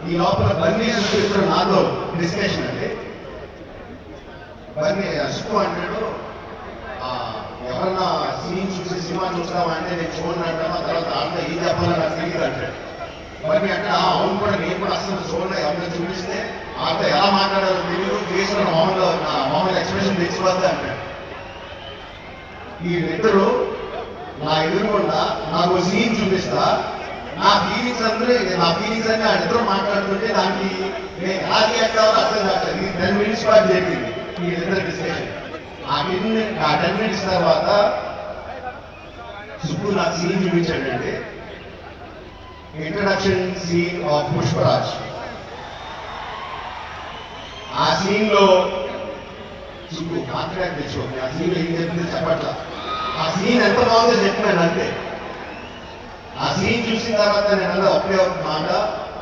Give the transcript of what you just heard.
ఈ లోపల బన్నీ సుష్కు నాతో డిస్కషన్ అండి. బన్నీ సుష్కు అంటాడు, ఎవరన్నా సీన్ చూసి సినిమా చూస్తావా అంటే నేను చూడను అంటామా, తర్వాత దాంట్లో ఏం చెప్పాలో నాకు తెలియదు అంటాడు. బన్నీ అంటే అవును కూడా నేను కూడా అసలు చూడలే, ఎవరైనా చూపిస్తే ఆతో ఎలా మాట్లాడాలో తెలియదు, ఫేస్లో మామూలు ఎక్స్ప్రెషన్ తెచ్చిపోద్ది అంటాడు. ఈ ఇద్దరు నా ఎదురుకుండా నాకు సీన్ చూపిస్తా, నా ఫీలింగ్స్ అన్ని ఇద్దరు మాట్లాడుతుంటే దానికి నేను ఎలా రియాక్ట్ అవ్వాలో అర్థం కావట్లేదు. ఇది 10 minutes పాటు జరిగింది ఈ ఇద్దరు డిస్కషన్. ఆ 10 minutes తర్వాత సుబ్బు నాకు సీన్ చూపించాడండి. Introduction scene of Pushparaj. ఆ సీన్ లో సుబ్బు మాట్లాడి తెచ్చుకోండి, ఆ సీన్ ఏం చెప్పింది చెప్పట్లా, ఆ సీన్ ఎంత బాగుందో చెప్పినాను అంతే. ఆ సీన్ చూసిన తర్వాత నేను ఒకే ఒక మాట,